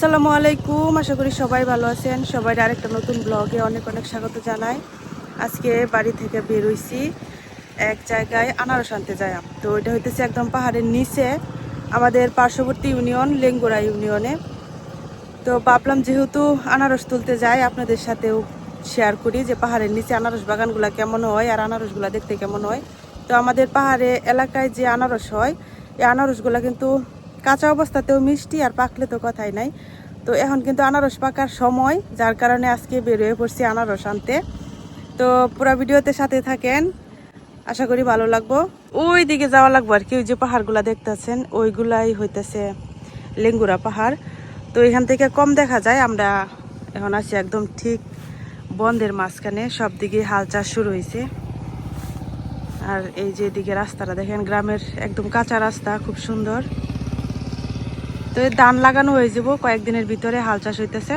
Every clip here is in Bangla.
আসসালামু আলাইকুম, আশা করি সবাই ভালো আছেন। সবাই আরেকটা নতুন ব্লগে অনেক অনেক স্বাগত জানাই। আজকে বাড়ি থেকে বের হইছি, এক জায়গায় আনারস আনতে যাই। তো এটা হইতেছে একদম পাহাড়ের নিচে, আমাদের পার্শ্ববর্তী ইউনিয়ন লেঙ্গুরা ইউনিয়নে। তো ভাবলাম যেহেতু আনারস তুলতে যাই, আপনাদের সাথেও শেয়ার করি যে পাহাড়ের নিচে আনারস বাগানগুলা কেমন হয় আর আনারসগুলা দেখতে কেমন হয়। তো আমাদের পাহাড়ে এলাকায় যে আনারস হয়, এই আনারসগুলা কিন্তু কাঁচা অবস্থাতেও মিষ্টি, আর পাকলে তো কথাই নাই। তো এখন কিন্তু আনারস পাকার সময়, যার কারণে আজকে বের হয়ে পড়ছি আনারস আনতে। তো পুরো ভিডিওতে সাথে থাকেন, আশা করি ভালো লাগবো। ওই দিকে যাওয়া লাগবো আর কি, ওই যে পাহাড়গুলা দেখতেছেন ওইগুলাই হইতেছে লেঙ্গুরা পাহাড়। তো এখান থেকে কম দেখা যায়। আমরা এখন আছি একদম ঠিক বন্ধের মাঝখানে, সব দিকে হাল চাষ শুরু হয়েছে। আর এই যে এদিকে রাস্তাটা দেখেন, গ্রামের একদম কাঁচা রাস্তা, খুব সুন্দর। তো এই ধান লাগানো হয়ে যাব কয়েকদিনের ভিতরে, হাল চাষ হইতেছে।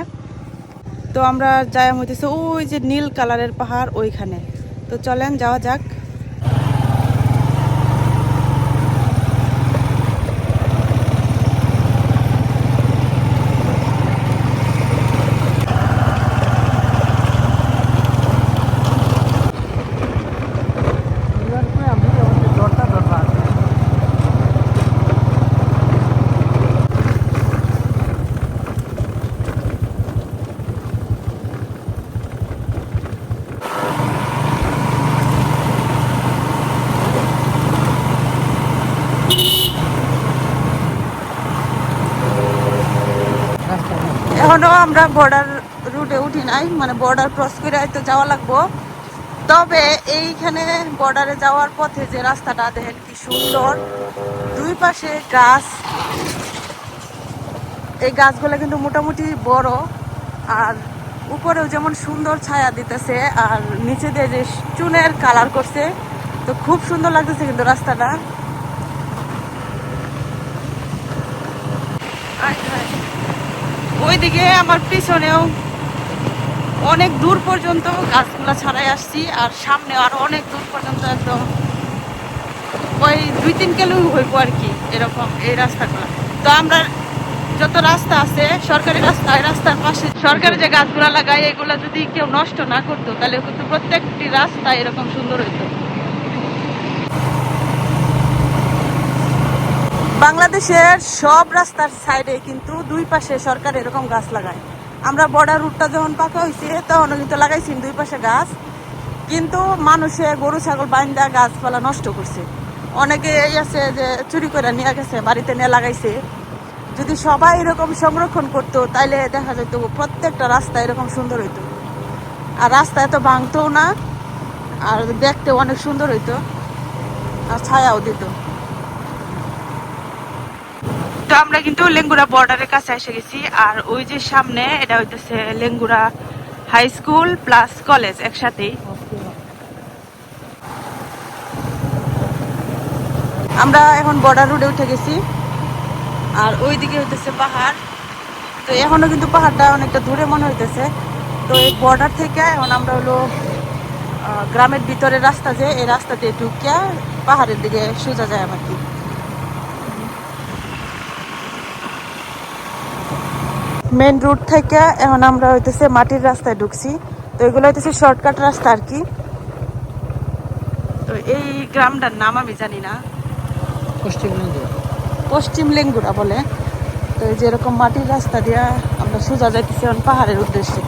তো আমরা যাই হইতেছে ওই যে নীল কালারের পাহাড় ওইখানে। তো চলেন যাওয়া যাক। এখনো আমরা বর্ডার রুটে উঠি নাই, মানে বর্ডার ক্রস করে তো যাওয়া লাগবো। তবে এইখানে বর্ডারে যাওয়ার পথে যে রাস্তাটা দেখেন কি সুন্দর, দুই পাশে গাছ। এই গাছগুলো কিন্তু মোটামুটি বড়, আর উপরেও যেমন সুন্দর ছায়া দিতেছে, আর নিচে দিয়ে যে চুনের কালার করছে, তো খুব সুন্দর লাগতেছে কিন্তু রাস্তাটা। ওইদিকে আমার পিছনেও অনেক দূর পর্যন্ত গাছগুলা ছাড়াই আসছি, আর সামনে আরো অনেক দূর পর্যন্ত, একদম ওই 2-3 কিলো হইব আর কি, এরকম এই রাস্তাগুলো। তো আমরা যত রাস্তা আছে সরকারি রাস্তা, এই রাস্তার পাশে সরকারি যে গাছগুলা লাগায়, এগুলা যদি কেউ নষ্ট না করতো তাহলে কিন্তু প্রত্যেকটি রাস্তা এরকম সুন্দর হইতো। বাংলাদেশের সব রাস্তার সাইডে কিন্তু দুই পাশে সরকার এরকম গাছ লাগায়। আমরা বর্ডার রুটটা যখন পাকা হয়েছে তখনও কিন্তু লাগাইছি দুই পাশে গাছ, কিন্তু মানুষে গরু ছাগল বাইন্দা গাছপালা নষ্ট করছে। অনেকে এই আছে যে চুরি করে নিয়ে গেছে, বাড়িতে নিয়ে লাগাইছে। যদি সবাই এরকম সংরক্ষণ করতো তাইলে দেখা যেত প্রত্যেকটা রাস্তা এরকম সুন্দর হইতো, আর রাস্তা এত ভাঙতো না, আর দেখতে অনেক সুন্দর হইতো, আর ছায়াও দিত। তো আমরা কিন্তু লেঙ্গুরা বর্ডারের কাছে এসে গেছি, আর ওই যে সামনে এটা হইতেছে Lengura high school plus college একসাথেই। আমরা এখন বর্ডার রোডে উঠে গেছি, আর ওই দিকে হইতেছে পাহাড়। তো এখনো কিন্তু পাহাড়টা অনেকটা দূরে মনে হইতেছে। তো এই বর্ডার থেকে এখন আমরা হলো গ্রামের ভিতরের রাস্তা, যে এই রাস্তা দিয়ে ঢুকিয়া পাহাড়ের দিকে সোজা যায় আর কি। মেন রুট থেকে এখন আমরা হইতেছে মাটির রাস্তায় ঢুকছি। তো এগুলো হইতেছে শর্টকাট রাস্তা আর কি। তো এই গ্রামটার নাম আমি জানি না, পশ্চিম লেঙ্গুরা বলে। তো এই যে এরকম মাটির রাস্তা দিয়া আমরা সোজা যাইতেছি এখন পাহাড়ের উদ্দেশ্যে।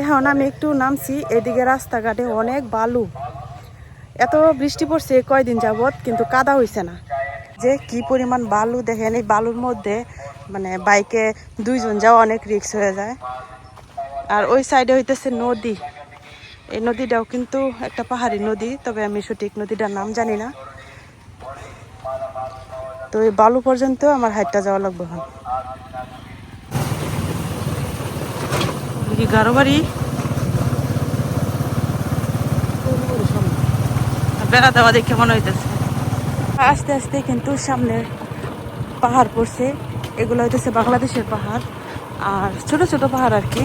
এখন আমি একটু নামছি, এদিকে রাস্তাঘাটে অনেক বালু। এত বৃষ্টি পড়ছে কয়দিন যাবত, কিন্তু কাদা হইছে না। যে কি পরিমাণ বালু দেখেন, এই বালুর মধ্যে মানে বাইকে 2 জন যাওয়া অনেক রিস্ক হয়ে যায়। আর ওই সাইডে হইতেছে নদী, এই নদীটাও কিন্তু একটা পাহাড়ি নদী, তবে আমি সঠিক নদীটার নাম জানি না। তো এই বালু পর্যন্ত আমার হাইটটা যাওয়া লাগবে। এখন গারো বাড়ি বেড়া দেওয়া দেখে মনে হইতেছে। আস্তে আস্তে কিন্তু সামনে পাহাড় পড়ছে, এগুলো হইতেছে বাংলাদেশের পাহাড়, আর ছোট ছোট পাহাড় আর কি।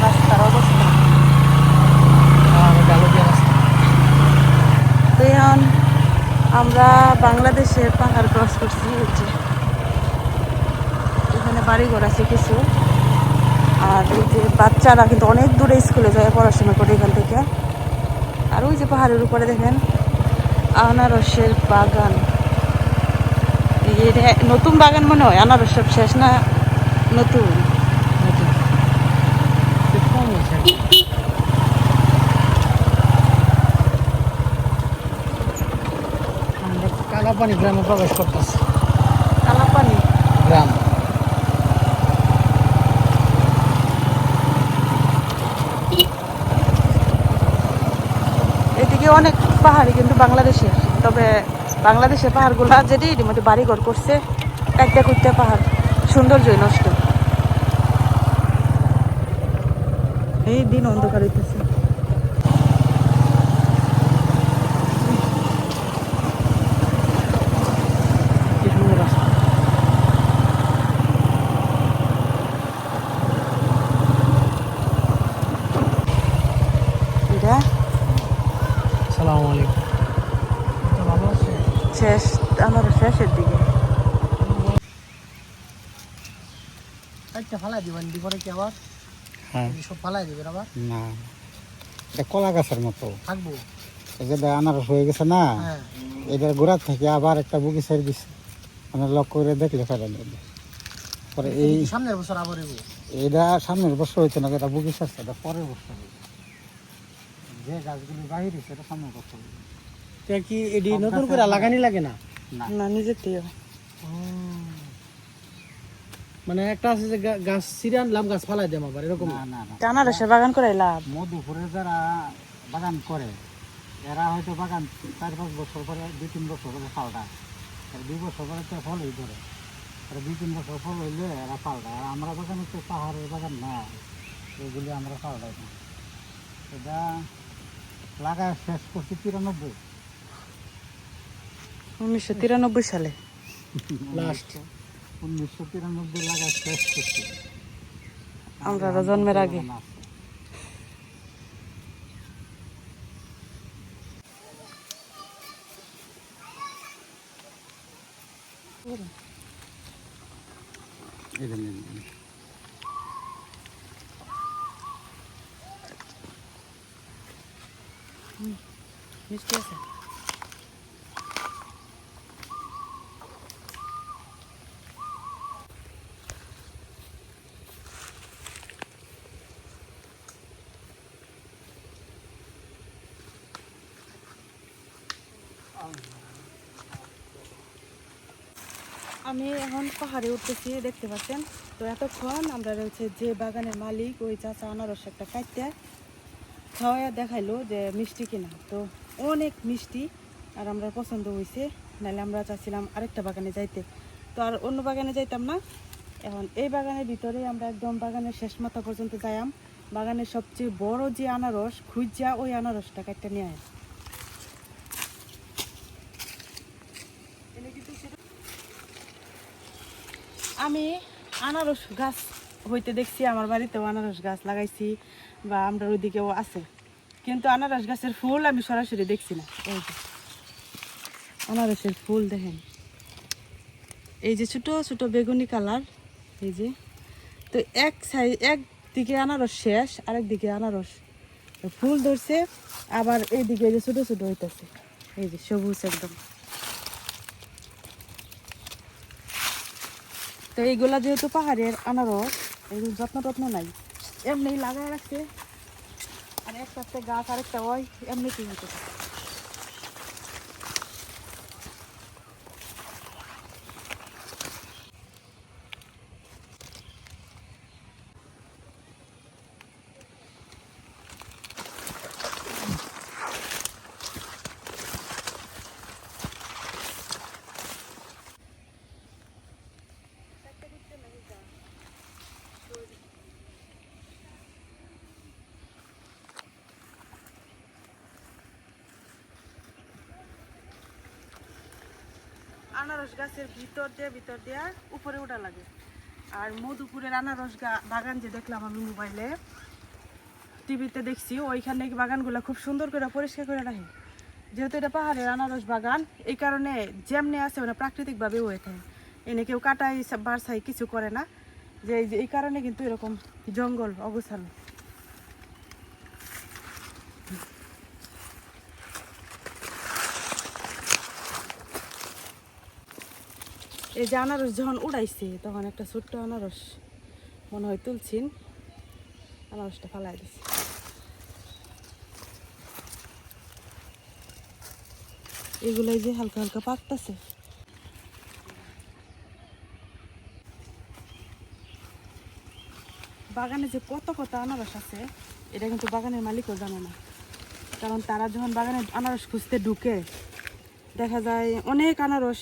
রাস্তার অবস্থা তো এখন আমরা বাংলাদেশের পাহাড় ক্রস করছি, এই যে এখানে বাড়িঘর আছে কিছু। আর এই যে বাচ্চারা কিন্তু অনেক দূরে স্কুলে যায় পড়াশোনা করে এখান থেকে। আর ওই যে পাহাড়ের উপরে দেখেন আনারসের বাগান, এটা নতুন বাগান মনে হয়, আনারস সব শেষ না নতুন? আমরা কালাপানি গ্রামে প্রবেশ করতেছি। কালাপানি গ্রাম এদিকে অনেক পাহাড়ি কিন্তু বাংলাদেশের, তবে বাংলাদেশের পাহাড়গুলা যেটি এটির মধ্যে বাড়িঘর করছে, একটা করতে পাহাড় সৌন্দর্যই নষ্ট। এই দিন অন্ধকার হইতেছে। কি সুন্দর রাস্তা। এটা আসসালামু আলাইকুম। তো ভালো আছে? শেষ, আমার শেষের দিকে। একটা ফালাই দিবেন দিপরে কি আবার? হ্যাঁ সব ফালাই দিবেন আবার? না, এটা কলা গাছের মতো। থাকবো। এই যে আনারস হয়ে গেছে না, হ্যাঁ এটার গোড়া থেকে আবার একটা বুকি ছেড়ে দিচ্ছে। মানে লক্ষ্য করে দেখলে ফেলেন পরে এই সামনের বছর আবার এবো। এটা সামনের বছর হইতো না, এটা বুকি ছাড়ছে, এটা পরের বছর হইবে। যে গাছগুলি বাহির হয়েছে এটা সামনের বছর হইবে। তা কি এডি নতুন করে লাগানি লাগে না? না নিজের থেকে মানে একটা আছে যে গাছ ছিঁড়ে আনলাম গাছ ফালাই দেম আবার এরকম না না না, আনারসের বাগান করে লাভ। মধুপুরে যারা বাগান করে এরা হয়তো বাগান 4-5 বছর পরে 2-3 বছর পরে পাল্টায়, আর 2 বছর পরে তো ফলই ধরে, আর 2-3 বছর ফল হইলে এরা পাল্টায়। আর আমরা বাগান হচ্ছে পাহাড়ের বাগান না, এগুলি আমরা পাল্টাই না। এটা লাগায় শেষ করছি 93, 1993 সালে। লাস্ট 1993 লাগায় শেষ করছি। আমরা আরো জন্মের আগে। মিষ্টি আছে। আমি এখন পাহাড়ে উঠতেছি, দেখতে পাচ্ছেন। তো এতক্ষণ আমরা রয়েছে যে বাগানের মালিক ওই চাচা আনারস একটা কাটতে খাওয়া দেখাইলো যে মিষ্টি কিনা, তো অনেক মিষ্টি। আর আমরা পছন্দ হয়েছে, নাহলে আমরা চাচ্ছিলাম আরেকটা বাগানে যাইতে, তো আর অন্য বাগানে যাইতাম না। এখন এই বাগানের ভিতরে আমরা একদম বাগানের শেষ মাথা পর্যন্ত যাইয়াম। বাগানের সবচেয়ে বড় যে আনারস খুঁজা ওই আনারসটা কাটতে নিয়ে আয়। আমি আনারস গাছ হইতে দেখছি, আমার বাড়িতেও আনারস গাছ লাগাইছি বা আমরা ওইদিকেও আছে, কিন্তু আনারস গাছের ফুল আমি সরাসরি দেখছি না। এই যে আনারসের ফুল দেখেন, এই যে ছোট ছোট বেগুনি কালার, এই যে। তো একদিকে আনারস শেষ, আরেক দিকে আনারস ফুল ধরছে, আবার এইদিকে এই যে ছোট ছোট হইতেছে, এই যে সবুজ একদম। তো এইগুলা যেহেতু পাহাড়ের আনারস, এগুলো যত্ন টত্ন নাই, এমনি লাগাই রাখছে। আর একটা গাছ আরেকটা ওই এমনিতেই হইতে থাকে। আনারস গাছের ভিতর দিয়া উপরে ওঠা লাগে। আর মধুপুরের আনারস বাগান যে দেখলাম আমি মোবাইলে টিভিতে দেখছি, ওইখানে বাগানগুলো খুব সুন্দর করে পরিষ্কার করে রাখে। যেহেতু এটা পাহাড়ের আনারস বাগান, এই কারণে যেমনি আছে মানে প্রাকৃতিকভাবে হয়ে থাকে, এনে কেউ কাটাই বারসাই কিছু করে না, যে এই কারণে কিন্তু এরকম জঙ্গল অগোছালো। এই যে আনারস যখন উড়াইছে তখন একটা ছোট্ট আনারস মনে হয় তুলছিন, আনারসটা ফালাই দিছি। এগুলাই যে হালকা হালকা পাকতেছে। বাগানে যে কত কত আনারস আছে এটা কিন্তু বাগানের মালিকও জানে না, কারণ তারা যখন বাগানে আনারস খুঁজতে ঢুকে দেখা যায় অনেক আনারস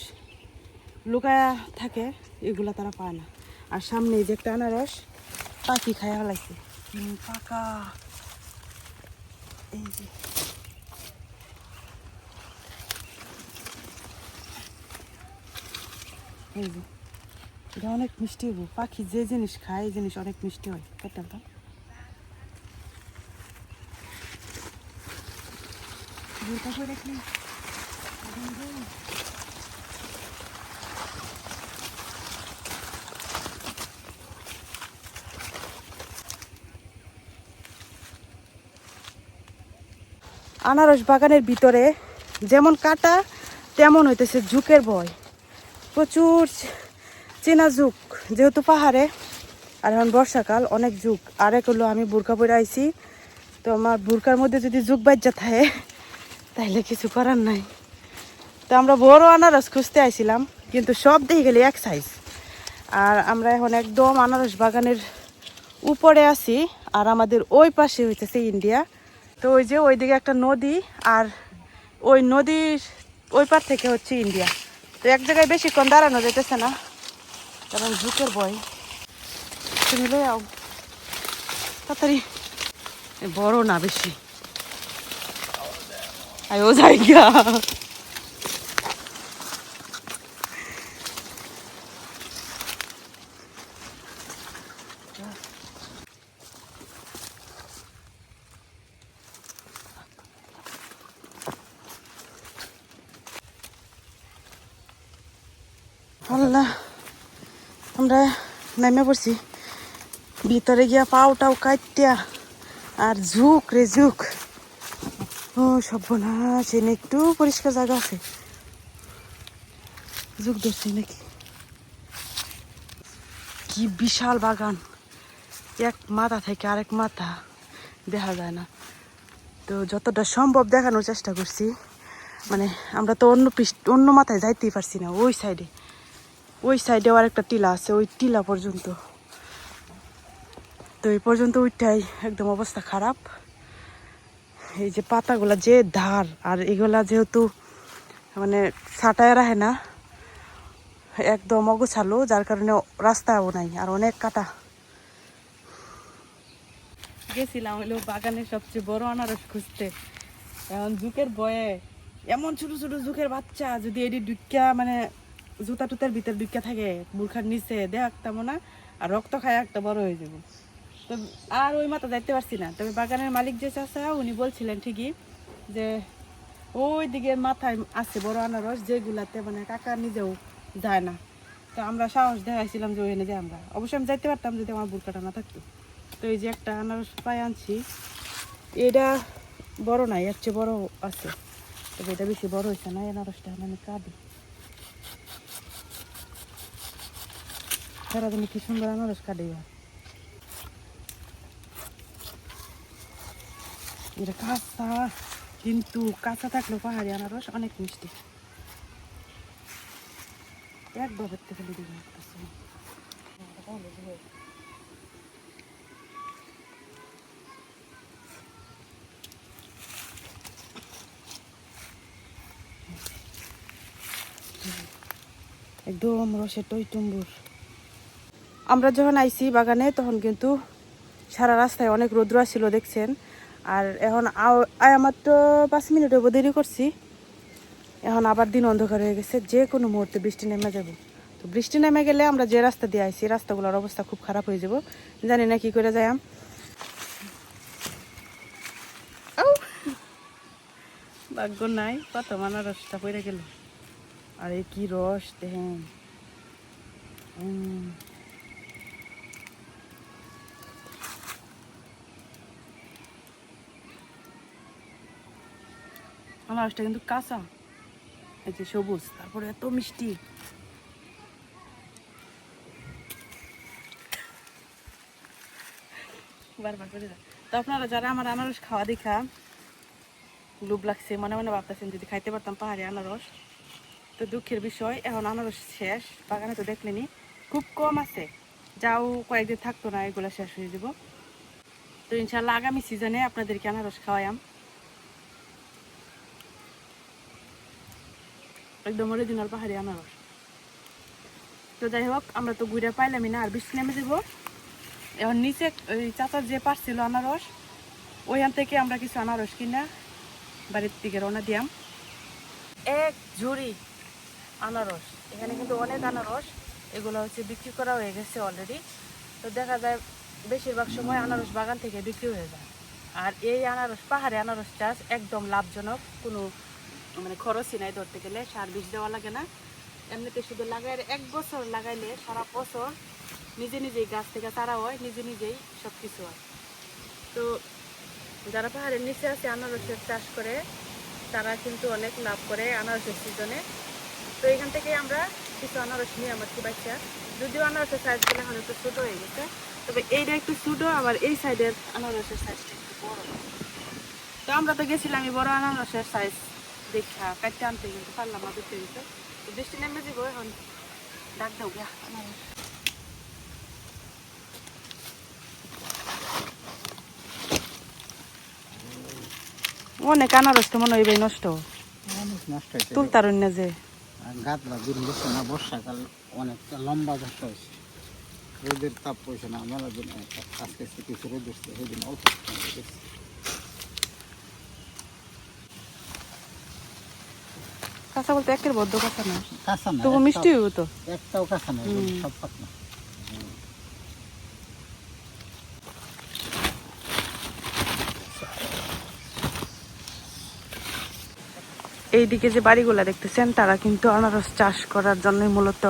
লুকায়া থাকে, এগুলা তারা পায় না। আর সামনে এই যে একটা আনারস পাখি খায়া ফেলাইছে, পাকা। এই যে এই যে এটা অনেক মিষ্টি হবো, পাখি যে জিনিস খায় এই জিনিস অনেক মিষ্টি হয়। কেটে আনারস বাগানের ভিতরে যেমন কাটা তেমন হইতেছে ঝুঁকের ভয়, প্রচুর চেনা ঝুঁক, যেহেতু পাহাড়ে আর এখন বর্ষাকাল অনেক ঝুঁক। আর এক হলো আমি বোরকা পরে আইছি, তো আমার বোরকার মধ্যে যদি ঝুঁক বাজ্যা থাকে তাহলে কিছু করার নাই। তো আমরা বড় আনারস খুঁজতে আইছিলাম, কিন্তু সব দেখে গেলে এক সাইজ। আর আমরা এখন একদম আনারস বাগানের উপরে আছি, আর আমাদের ওই পাশে হইতেছে ইন্ডিয়া। তো ওই যে ওইদিকে একটা নদী, আর ওই নদীর ওই পার থেকে হচ্ছে ইন্ডিয়া। তো এক জায়গায় বেশিক্ষণ দাঁড়ানো যেতেছে না, কারণ ঝুঁকের ভয়। তুমি লয়ে আও তাড়াতাড়ি, বড় না বেশি, আয়ো জায়গা। আল্লাহ, আমরা নেমে পড়ছি ভিতরে গিয়া পাউটাও কাটিয়া, আর ঝুঁক রে ঝুঁক। ও সর্বনাশ, এনে একটু পরিষ্কার জায়গা আছে, ঝুঁক ধরছে নাকি। কি বিশাল বাগান, এক মাথা থেকে আরেক মাথা দেখা যায় না। তো যতটা সম্ভব দেখানোর চেষ্টা করছি, মানে আমরা তো অন্য মাথায় যাইতেই পারছি না। ওই সাইডে আর একটা টিলা আছে, ওই টিলা পর্যন্ত। তো এই পর্যন্ত ওইটাই একদম অবস্থা খারাপ। এই যে পাতাগুলা যে ধার, আর এগুলা যেহেতু মানে ছাটায় রাখে না, একদম অগোছালো, যার কারণে রাস্তাও নাই, আর অনেক কাটা। গেছিলাম হলো বাগানের সবচেয়ে বড় আনারস খুঁজতে, এখন ঝুঁকের ভয়ে এমন ছোট ছোট ঝুঁকের বাচ্চা যদি এটি ডুক্কা মানে জুতা টুতার ভিতর ডুক্কা থাকে বুরখার নিচে দেখতাম না, আর রক্ত খায় একটা বড় হয়ে যাবো। তো আর ওই মাথা যাইতে পারছি না। তবে বাগানের মালিক যে চাচা উনি বলছিলেন ঠিকই যে ওই দিকে মাথায় আছে বড় আনারস, যেগুলাতে মানে কাকা নিজেও যায় না। তো আমরা সাহস দেখাইছিলাম যে ওইখানে যাই আমরা, অবশ্যই আমি যাইতে পারতাম যদি আমার বুরকাটা না থাকতো। তো এই যে একটা আনারস পাই আনছি, এটা বড় নাই, এর চেয়ে বড় আছে, তবে এটা বেশি বড় হয়েছে না। আনারসটা মানে কাঁদি সারাদিন কি সুন্দর আনারস কাটে। এটা কাঁচা, কিন্তু কাঁচা থাকলেও পাহাড়ি আনারস অনেক মিষ্টি, একবার ধরতে ফেলে দিবে। একদম রসে টইটুম্বুর। আমরা যখন আইছি বাগানে তখন কিন্তু সারা রাস্তায় অনেক রৌদ্র ছিল দেখছেন। আর এখন আয়া মাত্র 5 মিনিট হবো দেরি করছি, এখন আবার দিন অন্ধকার হয়ে গেছে, যে কোনো মুহূর্তে বৃষ্টি নেমে যাবে। তো বৃষ্টি নেমে গেলে আমরা যে রাস্তা দিয়ে আইছি রাস্তাগুলোর অবস্থা খুব খারাপ হয়ে যাব, জানি না কি করে যাই। ভাগ্য নাই, কত আনারসটা পড়ে গেল। আর এই কি রস দেখেন। আনারসটা কিন্তু কাঁচা, এই যে সবুজ, তারপরে এত মিষ্টি। বারবার করে যায়। তো আপনারা যারা আমার আনারস খাওয়া দেখা লোভ লাগছে, মনে মনে ভাবতেছেন যদি খাইতে পারতাম পাহাড়ি আনারস, তো দুঃখের বিষয় এখন আনারস শেষ। বাগানে তো দেখলেনি খুব কম আছে, যাও কয়েকদিন থাকতো না, এগুলো শেষ হয়ে যাব। তো ইনশাল্লাহ আগামী সিজনে আপনাদেরকে আনারস খাওয়াইম, একদম অরিজিনাল পাহাড়ি আনারস। তো যাই হোক, আমরা তো ঘুরে পাইলামই না, আর বৃষ্টি নেমে যাবো। এখন নিচে ওই চাচার যে পারছিল আনারস, ওইখান থেকে আমরা কিছু আনারস কিনা বাড়ির দিকে রওনা দিয়াম। এক ঝুড়ি আনারস, এখানে কিন্তু অনেক আনারস, এগুলো হচ্ছে বিক্রি করা হয়ে গেছে অলরেডি। তো দেখা যায় বেশিরভাগ সময় আনারস বাগান থেকে বিক্রি হয়ে যায়। আর এই আনারস, পাহাড়ি আনারস চাষ একদম লাভজনক, কোনো মানে খরচই নাই ধরতে গেলে, সার বিষ দেওয়া লাগে না। এমনিতে শুধু লাগাই 1 বছর লাগাইলে সারা বছর নিজে নিজেই গাছ থেকে চারা হয়, নিজে নিজেই সব কিছু হয়। তো যারা পাহাড়ের নিচে আছে আনারসের চাষ করে, তারা কিন্তু অনেক লাভ করে আনারসের সিজনে। তো এখান থেকে আমরা কিছু আনারস নিয়ে আমার কি বাচ্চা, যদিও আনারসের সাইজগুলো এখন একটু ছোটো হয়ে গেছে, তবে এইটা একটু ছোটো, আবার এই সাইডের আনারসের সাইজটা একটু বড়। তো আমরা তো গেছিলাম এই বড় আনারসের সাইজ দেখা কাটতে আনতে, কিন্তু পারলাম না, দেখতে গেছে। তো বৃষ্টি নেমে যাবো, এখন ডাক দাও গিয়া আনারস। অনেক আনারস তো মনে হয় ভাই নষ্ট, অনেক নষ্ট হয়েছে। তুলতারুন না যে গাছলা দিন গেছে না, বর্ষাকাল অনেকটা লম্বা নষ্ট হয়েছে। রোদের তাপ পড়ছে না, মেলা দিন আজকে কিছু রোদ উঠছে, সেদিন অল্প গেছে। কাঁচা বলতে একের বদ্ধ কাঁচা না, কাঁচা না, তবু মিষ্টি হইব তো। একটাও কাঁচা না, সব পাতলা। এইদিকে যে বাড়িগুলা দেখতেছেন, তারা কিন্তু আনারস চাষ করার জন্যই মূলত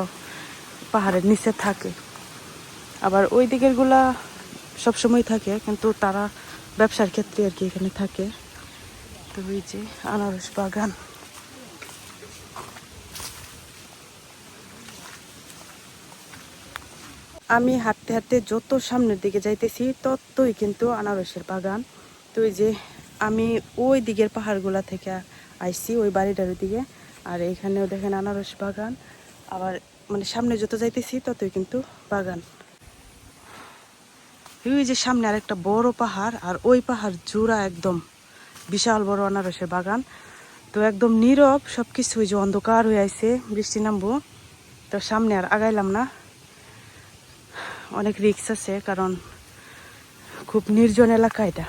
পাহাড়ের নিচে থাকে। আবার ওই দিকের গুলা সবসময় থাকে, কিন্তু তারা ব্যবসার ক্ষেত্রে আর কি এখানে থাকে। তো ওই যে আনারস বাগান, আমি হাঁটতে হাঁটতে যত সামনের দিকে যাইতেছি ততই কিন্তু আনারসের বাগান। তো ওই যে আমি ওই দিকের পাহাড়গুলা থেকে আইছি ওই বাড়িটার দিকে, আর এইখানেও দেখেন আনারস বাগান। আবার মানে সামনে যত যাইতেছি ততই কিন্তু বাগান। ওই যে সামনে আর একটা বড় পাহাড়, আর ওই পাহাড় জোড়া একদম বিশাল বড় আনারসের বাগান। তো একদম নীরব সবকিছু, ওই যে অন্ধকার হয়ে আইছে, বৃষ্টি নামবো। তো সামনে আর আগাইলাম না, অনেক রিস্ক আছে, কারণ খুব নির্জন এলাকা এটা।